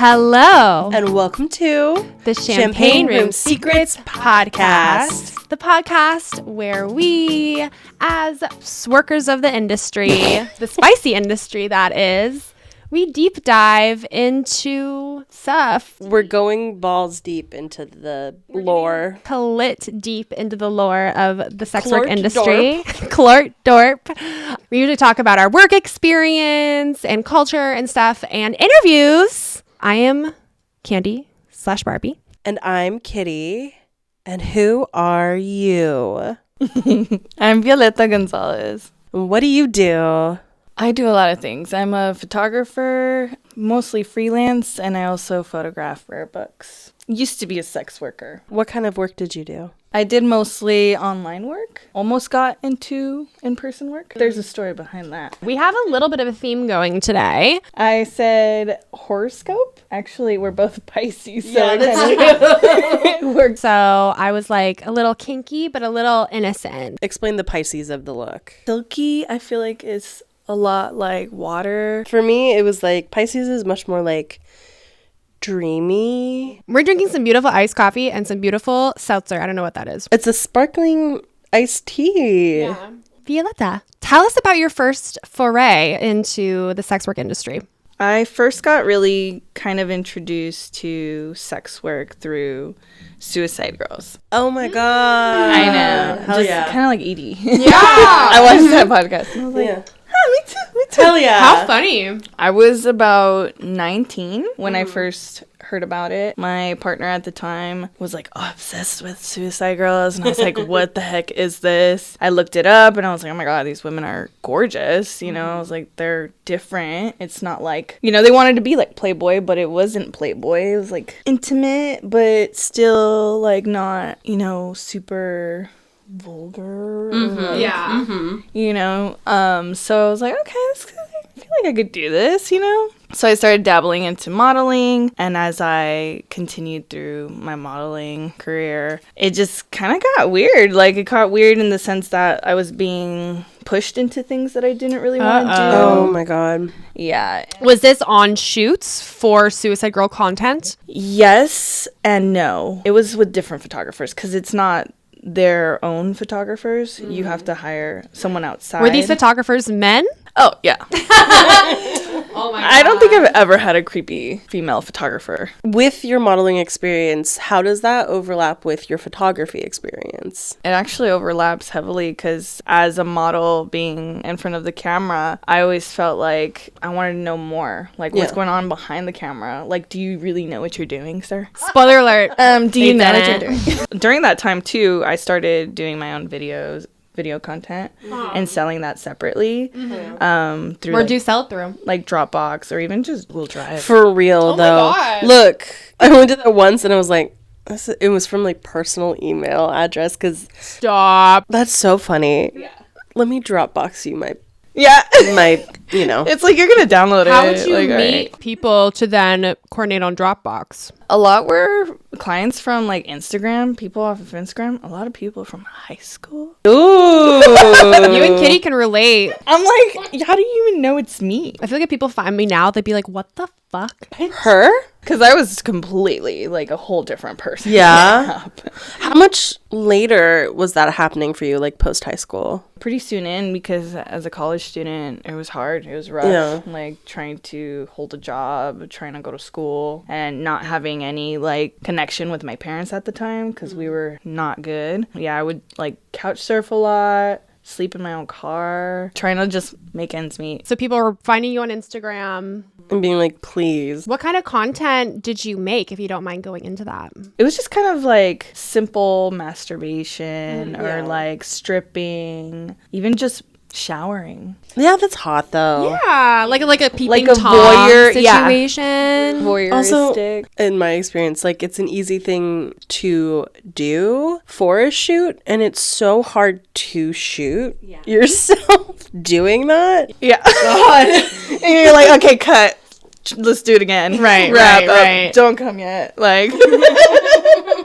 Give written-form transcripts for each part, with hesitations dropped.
Hello. And welcome to the Champagne Room Secrets podcast. The podcast where we, as SWers of the industry, the spicy industry that is, we deep dive into stuff. We're going balls deep into the lore. Clit deep into the lore of the sex work Clort industry. Clort dorp. We usually talk about our work experience and culture and stuff and interviews. I am Candi/Barbie. And I'm Kitty. And who are you? I'm Violeta Gonzalez. What do you do? I do a lot of things. I'm a photographer, mostly freelance, and I also photograph rare books. Used to be a sex worker. What kind of work did you do? I did mostly online work. Almost got into in-person work. There's a story behind that. We have a little bit of a theme going today. I said horoscope. Actually, we're both Pisces, so it works. So I was like a little kinky, but a little innocent. Explain the Pisces of the look. Silky, I feel like, is a lot like water. For me, it was like Pisces is much more like dreamy. We're drinking some beautiful iced coffee and some beautiful seltzer. I don't know what that is. It's a sparkling iced tea. Yeah. Violeta, tell us about your first foray into the sex work industry. I first got really kind of introduced to sex work through Suicide Girls. Oh my god. I know. Hell just yeah. kind of like Edie. Yeah. I watched that podcast. And I was like, Yeah. me too. Hell yeah. How funny. I was about 19 when I first heard about it. My partner at the time was like, obsessed with Suicide Girls. And I was like, what the heck is this? I looked it up and I was like, oh my God, these women are gorgeous. You know, I was like, they're different. It's not like, you know, they wanted to be like Playboy, but it wasn't Playboy. It was like intimate, but still like not, you know, super vulgar. Like, Yeah. you know, so I was like, okay, I feel like I could do this, you know? So I started dabbling into modeling, and as I continued through my modeling career, it just kind of got weird. Like, it got weird in the sense that I was being pushed into things that I didn't really want to do. Oh my god. Yeah. Was this on shoots for Suicide Girl content? Yes and no. It was with different photographers, because it's not their own photographers. You have to hire someone outside. Were these photographers men? Oh, yeah. Oh my God. I don't think I've ever had a creepy female photographer. With your modeling experience, how does that overlap with your photography experience? It actually overlaps heavily because as a model being in front of the camera, I always felt like I wanted to know more. Like, what's going on behind the camera? Like, do you really know what you're doing, sir? Spoiler alert. Do you know what you're didn't. doing? During that time, too, I started doing my own video content and selling that separately through Where'd you sell it through? like Dropbox or even just Google Drive. For real, though. God. Look, I only did that once and I was like, it was from like personal email address because Stop. that's so funny. Yeah. Let me Dropbox you my, you know. It's like you're gonna download it. How would you like, meet people to then coordinate on Dropbox? A lot were clients from like Instagram, people off of Instagram. A lot of people from high school. Ooh. You and Kitty can relate. I'm like, how do you even know it's me? I feel like if people find me now, they'd be like, what the fuck? Her? Because I was completely like a whole different person. Yeah. How much later was that happening for you, like post high school? Pretty soon in, because as a college student, it was hard. It was rough. Yeah. Like trying to hold a job, trying to go to school, and not having any like connection with my parents at the time because we were not good. Yeah, I would like couch surf a lot, sleep in my own car, trying to just make ends meet. So people were finding you on Instagram. And being like, please. What kind of content did you make, if you don't mind going into that? It was just kind of like simple masturbation or like stripping, even just showering. Yeah, that's hot though. Yeah, like a peeping Like a Tom voyeur- situation. Also, Voyeuristic. in my experience, like it's an easy thing to do for a shoot, and it's so hard to shoot yourself doing that. Yeah. God. And you're like, okay, cut. let's do it again. Right, Wrap right, up. right. Don't come yet. Like,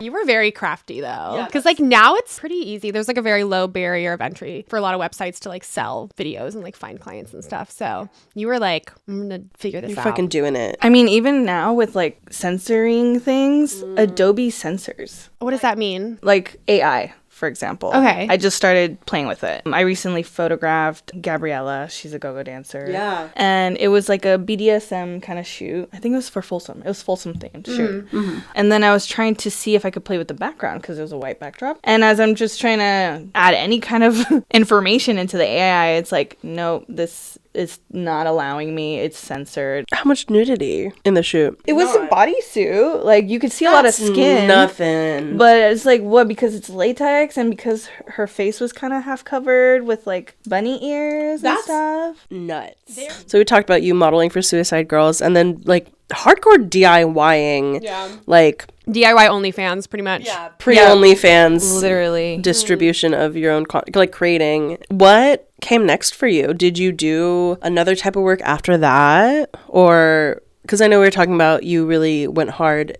You were very crafty though, because like now it's pretty easy. There's like a very low barrier of entry for a lot of websites to like sell videos and like find clients and stuff. So you were like, I'm gonna figure this You're out. fucking doing it. I mean, even now with like censoring things, Adobe censors. What does that mean? Like AI, for example. Okay. I just started playing with it. I recently photographed Gabriela. She's a go-go dancer. Yeah. And it was like a BDSM kind of shoot. I think it was for Folsom. It was Folsom themed shoot. And then I was trying to see if I could play with the background because it was a white backdrop. And as I'm just trying to add any kind of information into the AI, it's like, no, this is not allowing me. It's censored. How much nudity in the shoot? It was a bodysuit. Like, you could see a lot of skin. Nothing. But it's like, what? Because it's latex and because her face was kind of half covered with like bunny ears and stuff. Nuts. So we talked about you modeling for Suicide Girls and then like hardcore DIYing. Yeah. Like DIY OnlyFans, pretty much. Yeah. Pre-OnlyFans. Literally. Distribution of your own, like creating. What came next for you? Did you do another type of work after that? Or... Because I know we were talking about you really went hard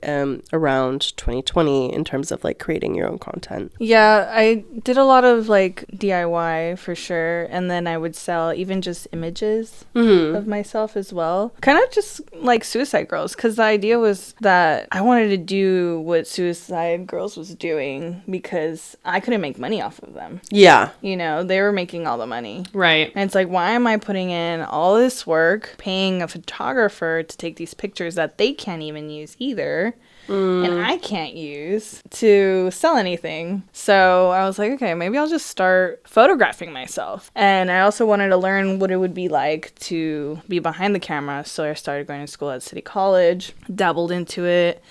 around 2020 in terms of like creating your own content. Yeah, I did a lot of like DIY for sure. And then I would sell even just images of myself as well. Kind of just like Suicide Girls. Because the idea was that I wanted to do what Suicide Girls was doing because I couldn't make money off of them. Yeah. You know, they were making all the money. Right. And it's like, why am I putting in all this work, paying a photographer to take these pictures that they can't even use either, and I can't use to sell anything? So I was like, okay, maybe I'll just start photographing myself. And I also wanted to learn what it would be like to be behind the camera. So I started going to school at City College, dabbled into it.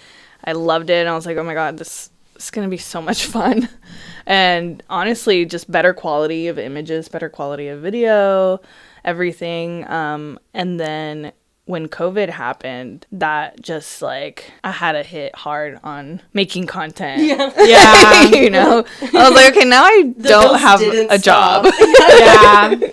I loved it. And I was like, oh my God, this is going to be so much fun. And honestly, just better quality of images, better quality of video, everything. And then when COVID happened, that just like, I had to hit hard on making content. Yeah. You know, I was like, okay, now I don't have a job. Yeah.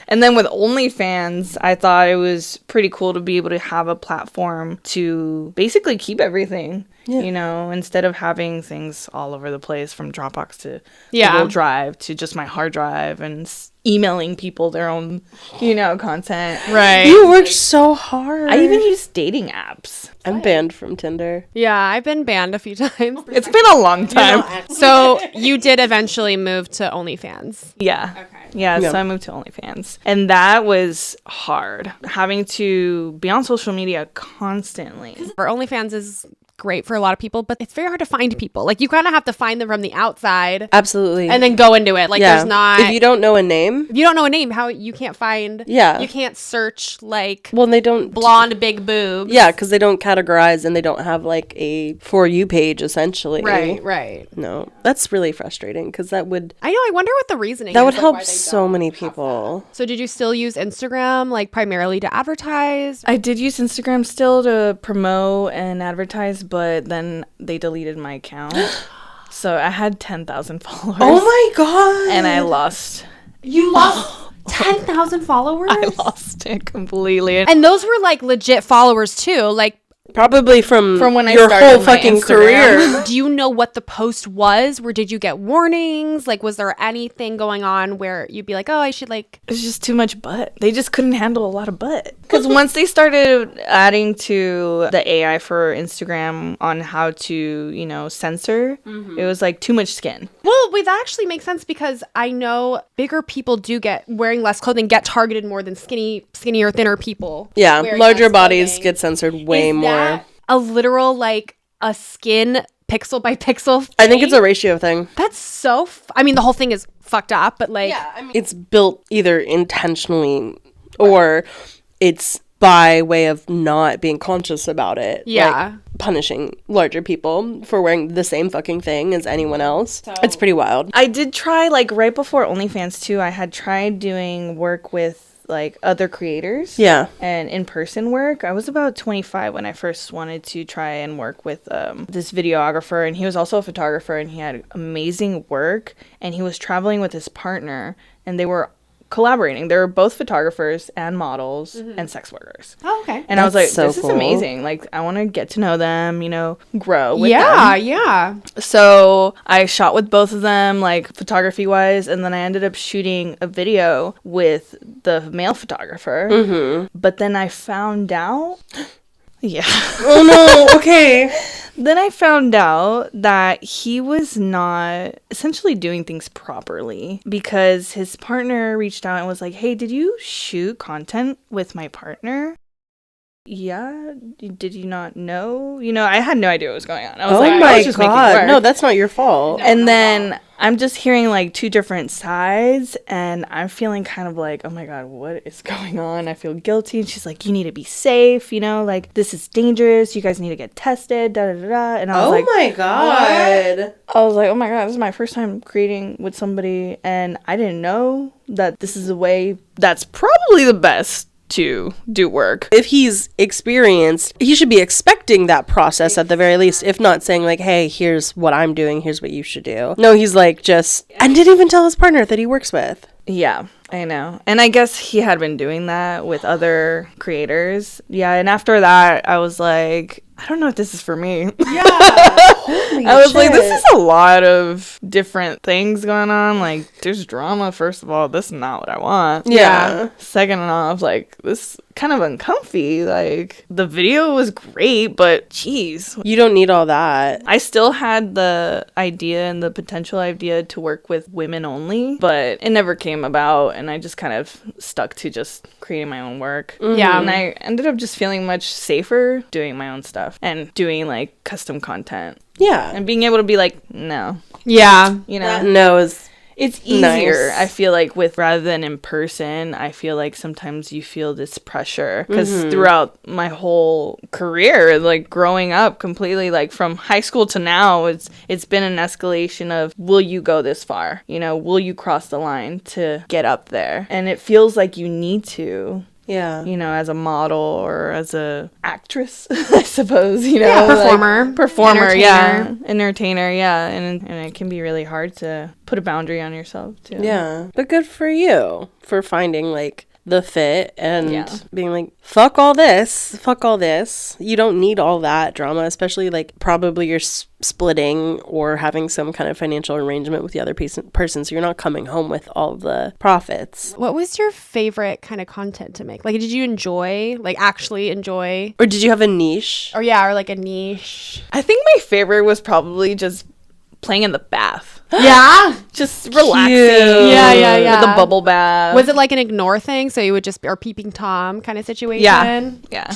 And then with OnlyFans, I thought it was pretty cool to be able to have a platform to basically keep everything. Yeah. You know, instead of having things all over the place from Dropbox to Google Drive to just my hard drive and emailing people their own, you know, content. Right. You worked so hard. I even use dating apps. I'm banned from Tinder. Yeah, I've been banned a few times. It's been a long time. So you did eventually move to OnlyFans. Yeah. Okay. Yeah, so I moved to OnlyFans. And that was hard. Having to be on social media constantly. For OnlyFans is great for a lot of people, but it's very hard to find people. Like, you kind of have to find them from the outside. Absolutely. And then go into it. Like, there's not... If you don't know a name... If you don't know a name, how you can't find... Yeah. You can't search, like... Well, they don't... Blonde, big boobs. Yeah, because they don't categorize and they don't have, like, a For You page, essentially. Right. No. That's really frustrating, because that would... I know, I wonder what the reasoning That is. would like, help why they so don't many have people. that. So did you still use Instagram, like, primarily to advertise? I did use Instagram still to promote and advertise, but then they deleted my account. So I had 10,000 followers. Oh my God. And I lost. You lost 10,000 followers? I lost it completely. And those were, like, legit followers, too. Like, probably from when I your started whole my fucking Instagram. career. do you know what the post was? Or did you get warnings? Like, was there anything going on where you'd be like, oh, I should, like... It was just too much butt. They just couldn't handle a lot of butt. Because once they started adding to the AI for Instagram on how to, you know, censor, it was like too much skin. Well, that actually makes sense because I know bigger people do get wearing less clothing get targeted more than skinnier, thinner people. Yeah, wearing larger less bodies clothing. get censored way Is more. that a literal, like, a skin pixel by pixel thing? I think it's a ratio thing. That's so... I mean, the whole thing is fucked up, but, like... Yeah, I mean, it's built either intentionally or it's by way of not being conscious about it. Yeah. Like, punishing larger people for wearing the same fucking thing as anyone else. It's pretty wild. I did try, like, right before OnlyFans too, I had tried doing work with like other creators. Yeah. And in-person work. I was about 25 when I first wanted to try and work with this videographer, and he was also a photographer, and he had amazing work, and he was traveling with his partner, and they were collaborating. They were both photographers and models and sex workers. Oh, okay. And I was like, That's so this cool. is amazing. Like, I want to get to know them, you know, grow with Yeah, them. yeah. So I shot with both of them, like photography wise, and then I ended up shooting a video with the male photographer. But then I found out. Yeah. Oh no. Okay. Then I found out that he was not essentially doing things properly because his partner reached out and was like, hey, did you shoot content with my partner? Yeah. Did you not know? You know, I had no idea what was going on. I was like, I was just making it God. work. No, that's not your fault. And then I'm just hearing like two different sides and I'm feeling kind of like, oh my God, what is going on? I feel guilty. And she's like, you need to be safe, you know, like this is dangerous. You guys need to get tested, da da da da. And I was like, my God. I was like, oh my God, this is my first time creating with somebody. And I didn't know that this is a way that's probably the best to do work. If he's experienced, he should be expecting that process at the very least, if not saying like, hey, here's what I'm doing, here's what you should do. No, he's like just, and didn't even tell his partner that he works with. Yeah, I know. And I guess he had been doing that with other creators. Yeah, and after that, I was like, I don't know if this is for me. Yeah. I was like, this is a lot of different things going on. Like, there's drama, first of all. This is not what I want. Yeah. Second off, like, this kind of uncomfy. Like, the video was great, but geez. You don't need all that. I still had the idea and the potential idea to work with women only, but it never came about. And I just kind of stuck to just creating my own work. Yeah. And I ended up just feeling much safer doing my own stuff and doing like custom content Yeah. and being able to be like, no, Yeah. you know, No is it's easier. Nice. I feel like with rather than in person, I feel like sometimes you feel this pressure because throughout my whole career, like growing up completely, like from high school to now, it's been an escalation of, will you go this far? You know, will you cross the line to get up there? And it feels like you need to. yeah. You know, as a model or as a actress, I suppose, you know. Yeah, like, performer, yeah. Entertainer. Entertainer, yeah. And it can be really hard to put a boundary on yourself, too. Yeah. But good for you for finding like the fit and Yeah. being like, fuck all this. You don't need all that drama, especially like probably you're splitting or having some kind of financial arrangement with the other person. So you're not coming home with all the profits. What was your favorite kind of content to make? Like, did you actually enjoy? Or did you have a niche? Or yeah, or like a niche. I think my favorite was probably just playing in the bath. Yeah. Just relaxing. Cute. Yeah. With the bubble bath. Was it like an ignore thing? So you would just, or peeping Tom kind of situation? Yeah.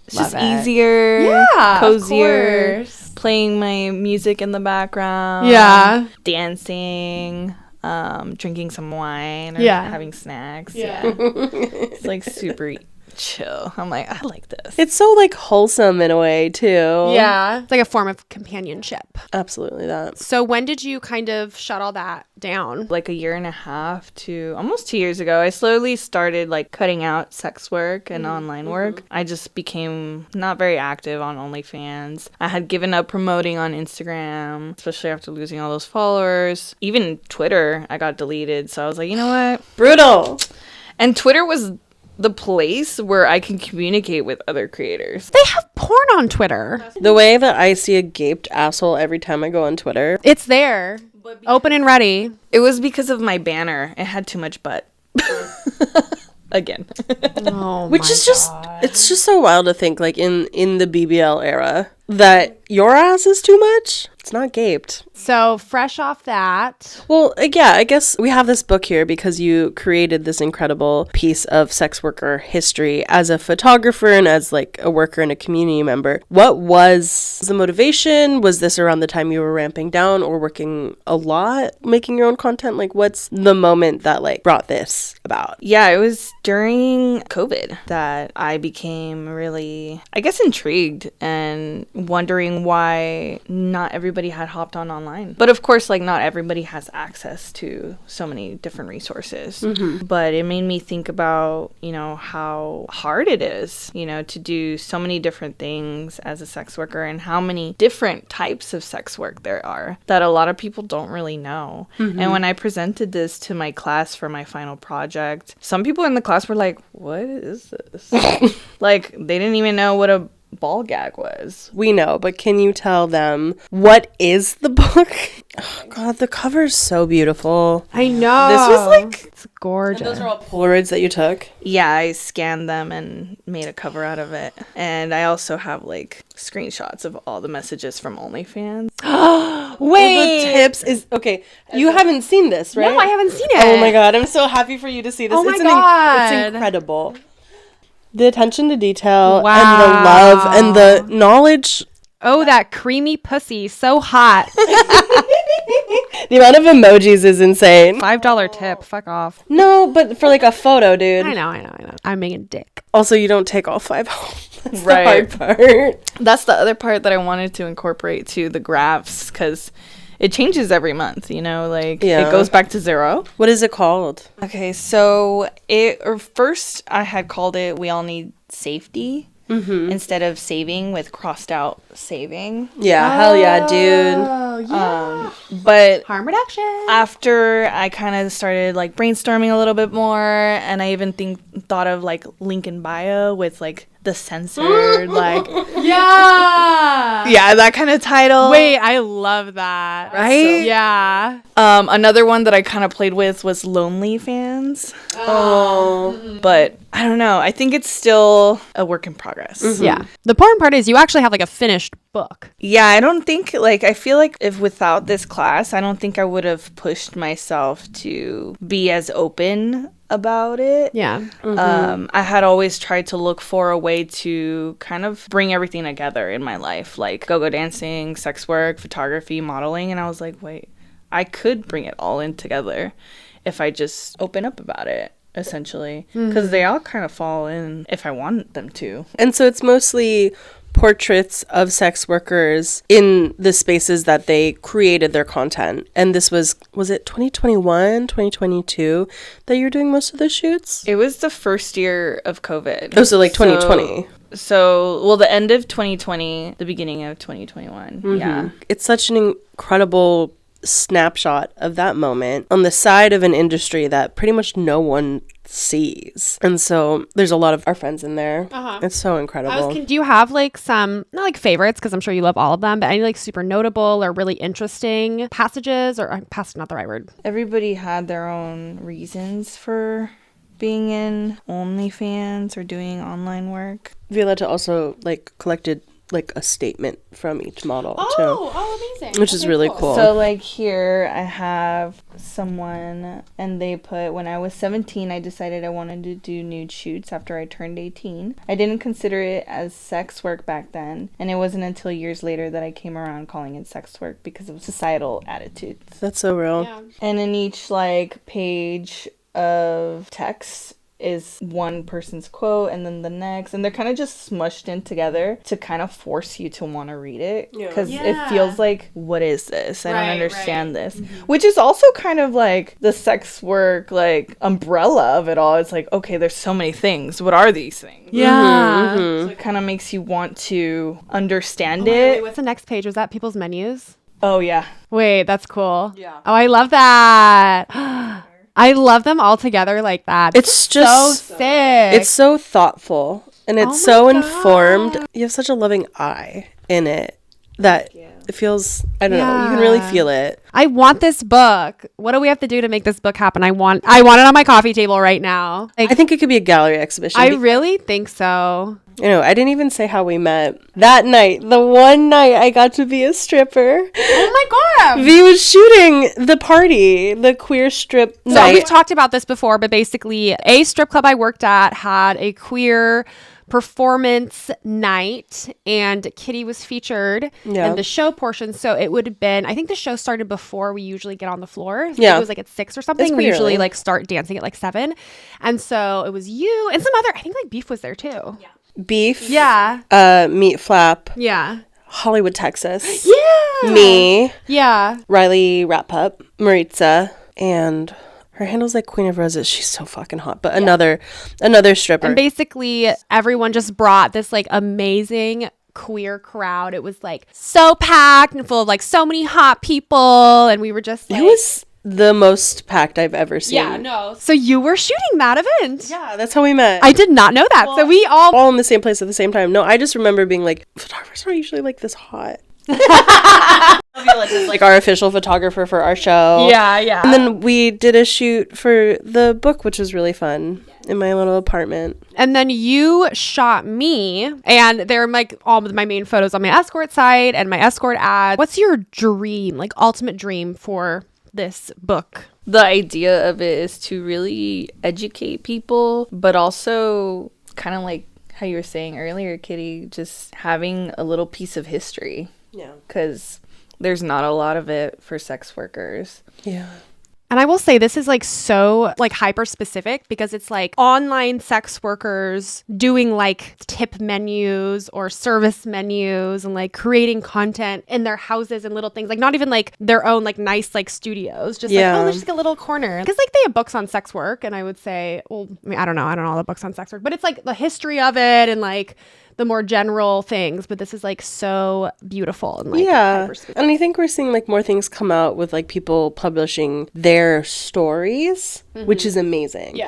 It's Love just it. easier. Yeah. Cozier. Of course. Playing my music in the background. Yeah. Dancing. Drinking some wine. Or Yeah. having snacks. Yeah. It's like super chill. I'm like, I like this. It's so like wholesome in a way too. Yeah. It's like a form of companionship. Absolutely that. So when did you kind of shut all that down? Like a year and a half to almost 2 years ago, I slowly started like cutting out sex work and online work. I just became not very active on OnlyFans. I had given up promoting on Instagram, especially after losing all those followers. Even Twitter, I got deleted. So I was like, you know what? Brutal. And Twitter was the place where I can communicate with other creators. They have porn on Twitter. The way that I see a gaped asshole every time I go on Twitter. It's there. Open and ready. It was because of my banner. It had too much butt. Again. Oh, Which is just, it's just so wild to think, like, in the BBL era, that your ass is too much. It's not gaped. So fresh off that. Well, yeah, I guess we have this book here because you created this incredible piece of sex worker history as a photographer and as, like, a worker and a community member. What was the motivation? Was this around the time you were ramping down or working a lot, making your own content? Like, what's the moment that, like, brought this about? Yeah, it was during COVID that I became really, I guess, intrigued and and wondering why not everybody had hopped online. But of course, like, not everybody has access to so many different resources. But it made me think about, you know, how hard it is, you know, to do so many different things as a sex worker, and how many different types of sex work there are that a lot of people don't really know. And when I presented this to my class for my final project, some people in the class were like, what is this? Like, they didn't even know what a ball gag was. We know, but can you tell them what is the book? Oh God, the cover is so beautiful. I know. This was like, it's gorgeous. Those are all Polaroids that you took? yeah, I scanned them and made a cover out of it. And I also have like screenshots of all the messages from OnlyFans. Wait. The tips is okay. You haven't seen this, right? No, I haven't seen it. Oh my God, I'm so happy for you to see this. Oh my It's God. it's incredible. The attention to detail Wow. and the love and the knowledge. Oh, that creamy pussy. So hot. The amount of emojis is insane. $5 tip. Fuck off. No, but for like a photo, dude. I know. I'm being a dick. Also, you don't take all 5 home. That's Right. the hard part. That's the other part that I wanted to incorporate to the graphs, because it changes every month, you know, like Yeah. it goes back to 0. What is it called? Okay, so first I had called it We All Need Safety instead of saving, with crossed out saving. Yeah, hell yeah, dude. Oh, yeah. But Harm reduction. after I kind of started like brainstorming a little bit more, and I even thought of like link in bio with like the censored like Yeah. that kind of title. Wait, I love that. Right? Yeah. Another one that I kind of played with was Lonely Fans. Oh. But I don't know. I think it's still a work in progress. Yeah. The important part is you actually have like a finished book. Yeah, I don't think, like, I feel like if without this class, I don't think I would have pushed myself to be as open about it. Yeah. I had always tried to look for a way to kind of bring everything together in my life, like go-go dancing, sex work, photography, modeling. And I was like, wait, I could bring it all in together if I just open up about it, essentially, because they all kind of fall in if I want them to. And so it's mostly portraits of sex workers in the spaces that they created their content. And this was it 2021, 2022 that you were doing most of the shoots? It was the first year of COVID. Oh, so like 2020. So, the end of 2020, the beginning of 2021. Yeah. It's such an incredible snapshot of that moment on the side of an industry that pretty much no one sees. And so there's a lot of our friends in there. It's so incredible. Do you have like some, not like favorites, because I'm sure you love all of them, but any like super notable or really interesting passages, or passage, not the right word. Everybody had their own reasons for being in OnlyFans or doing online work. Violeta also like collected like a statement from each model too, Amazing. which is really cool. So like here I have someone, and they put, when I was 17, I decided I wanted to do nude shoots after I turned 18. I didn't consider it as sex work back then, and it wasn't until years later that I came around calling it sex work because of societal attitudes. That's so real. Yeah. And in each like page of text is one person's quote and then the next, and they're kind of just smushed in together to kind of force you to want to read it, because it feels like, what is this? I don't understand this. Which is also kind of like the sex work like umbrella of it all. It's like, okay, there's so many things, what are these things? Yeah. So it kind of makes you want to understand it. What's the next page? Was that people's menus? Oh yeah. Wait, that's cool. Yeah. Oh, I love that. I love them all together like that. It's just so sick. It's so thoughtful and it's so informed. You have such a loving eye in it that it feels, I don't know, you can really feel it. I want this book. What do we have to do to make this book happen? I want it on my coffee table right now. Like, I think it could be a gallery exhibition. I really think so. You know, I didn't even say how we met. That night, the one night I got to be a stripper. Oh my God. V was shooting the party, the queer strip So night. we've talked about this before, but basically a strip club I worked at had a queer performance night, and Kitty was featured in the show portion. So it would have been, I think the show started before we usually get on the floor. So it was like at 6 or something. We usually early. like start dancing at like 7. And so it was you and some other, I think like Beef was there too. Yeah. Beef. Yeah. Meat Flap. Yeah. Hollywood, Texas. Yeah. Me. Yeah. Riley Rat Pup. Maritza. And her handle's like Queen of Roses. She's so fucking hot. But another stripper. And basically everyone just brought this like amazing queer crowd. It was like so packed and full of like so many hot people. And we were just like... It was the most packed I've ever seen. Yeah, no. So you were shooting that event. Yeah, that's how we met. I did not know that. So we all in the same place at the same time. No, I just remember being like, photographers aren't usually like this hot. Like our official photographer for our show. Yeah. And then we did a shoot for the book, which was really fun in my little apartment. And then you shot me, and they're like all of my main photos on my escort site and my escort ad. What's your dream, like ultimate dream for this book? The idea of it is to really educate people, but also kind of like how you were saying earlier, Kitty, just having a little piece of history. Yeah. Because there's not a lot of it for sex workers. Yeah. And I will say this is like so like hyper specific because it's like online sex workers doing like tip menus or service menus and like creating content in their houses and little things, like not even like their own like nice like studios, just like, oh, there's just like a little corner. Because like they have books on sex work, and I would say, well, I mean, I don't know all the books on sex work, but it's like the history of it and like the more general things, but this is like so beautiful and like and I think we're seeing like more things come out with like people publishing their stories, which is amazing.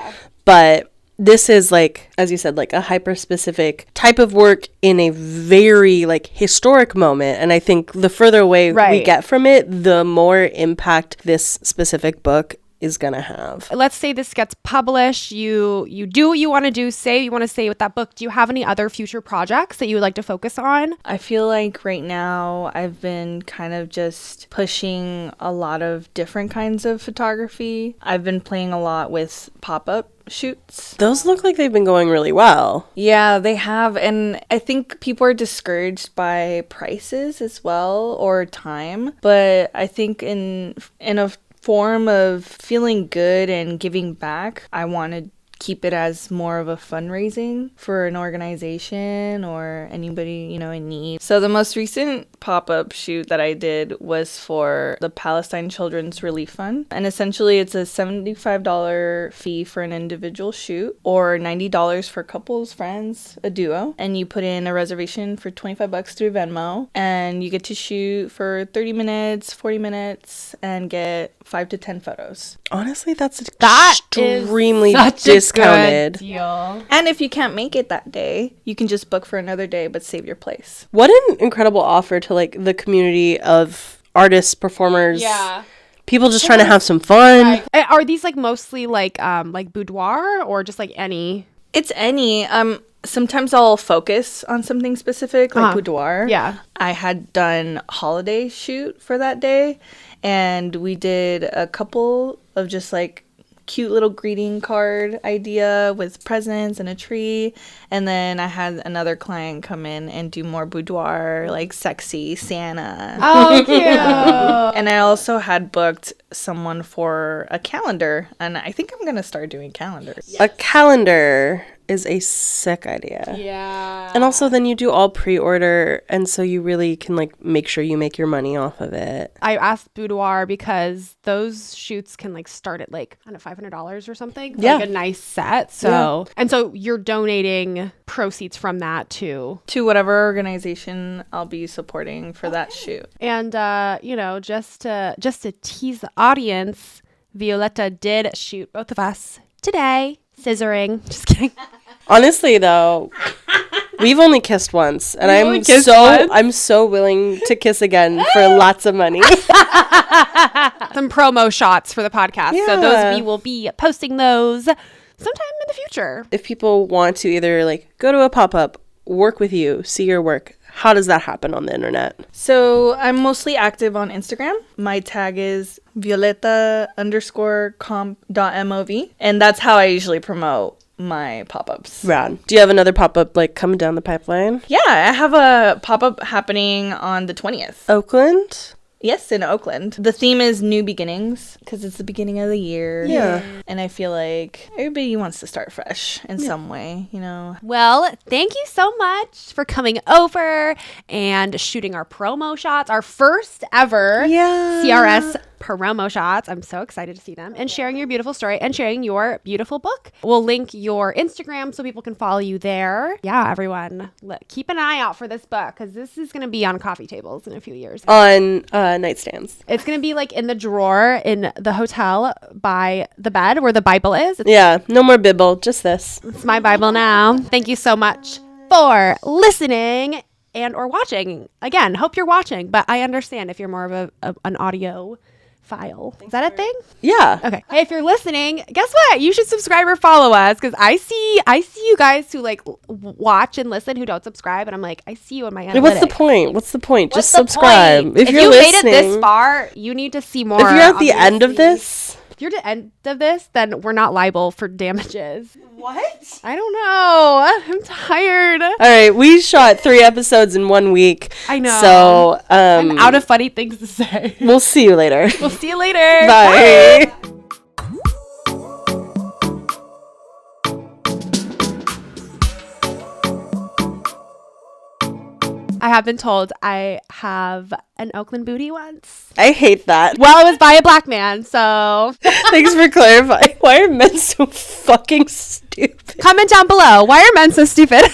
But this is like, as you said, like a hyper specific type of work in a very like historic moment, and I think the further away we get from it, the more impact this specific book is gonna have. Let's say this gets published, you do what you want to do, say what you want to say with that book. Do you have any other future projects that you would like to focus on? I feel like right now I've been kind of just pushing a lot of different kinds of photography. I've been playing a lot with pop-up shoots. Those look like they've been going really well. Yeah, they have, and I think people are discouraged by prices as well, or time, but I think in a form of feeling good and giving back, I want to keep it as more of a fundraising for an organization or anybody, you know, in need. So the most recent pop-up shoot that I did was for the Palestine Children's Relief Fund. And essentially it's a $75 fee for an individual shoot or $90 for couples, friends, a duo. And you put in a reservation for $25 through Venmo, and you get to shoot for 30 minutes, 40 minutes, and get 5 to 10 photos. Honestly, that's extremely discounted. Deal. And if you can't make it that day, you can just book for another day but save your place. What an incredible offer to like the community of artists, performers. Yeah. People just trying to have some fun. Right. Are these like mostly like boudoir or just like any? It's any. Sometimes I'll focus on something specific, like boudoir. Yeah. I had done holiday shoot for that day, and we did a couple of just like cute little greeting card idea with presents and a tree. And then I had another client come in and do more boudoir, like sexy Santa. Oh, cute. And I also had booked someone for a calendar, and I think I'm going to start doing calendars. A calendar is a sick idea. Yeah. And also then you do all pre-order, and so you really can like make sure you make your money off of it. I asked boudoir because those shoots can like start at like, I don't know, $500 or something. Yeah. Like a nice set. So, and so you're donating proceeds from that to whatever organization I'll be supporting for that shoot. And, you know, just to tease the audience, Violeta did shoot both of us today. Scissoring. Just kidding. Honestly, though, we've only kissed once, and I'm so willing to kiss again for lots of money. Some promo shots for the podcast. Yeah. So those we will be posting those sometime in the future. If people want to either like go to a pop-up, work with you, see your work, how does that happen on the internet? So I'm mostly active on Instagram. My tag is Violeta_comp.mov. And that's how I usually promote my pop-ups. Rad. Do you have another pop-up like coming down the pipeline? Yeah, I have a pop-up happening on the 20th. Oakland? Yes, in Oakland. The theme is new beginnings because it's the beginning of the year. Yeah. And I feel like everybody wants to start fresh in some way, you know. Well, thank you so much for coming over and shooting our promo shots, our first ever CRS promo shots. I'm so excited to see them, and sharing your beautiful story and sharing your beautiful book. We'll link your Instagram so people can follow you there. Yeah, everyone, keep an eye out for this book because this is going to be on coffee tables in a few years. On nightstands. It's going to be like in the drawer in the hotel by the bed where the Bible is. Yeah, no more Bible, just this. It's my Bible now. Thank you so much for listening and or watching. Again, hope you're watching, but I understand if you're more of an audio file. Is that a thing? Yeah. Okay. Hey, if you're listening, guess what? You should subscribe or follow us because I see you guys who like watch and listen who don't subscribe, and I'm like, I see you in my analytics. What's the point? What's the point? What's Just the subscribe. point? If If you're you listening, made it this far, you need to see more. if you're at the end of obviously. this, If you're at the end of this, then we're not liable for damages. what? I don't know. I'm tired. All right, we shot 3 episodes in 1 week. I know. So I'm out of funny things to say. we'll see you later. We'll see you later. Bye. I have been told I have an Oakland booty once. I hate that. Well, it was by a black man, so Thanks for clarifying. Why are men so fucking stupid? comment down below. Why are men so stupid?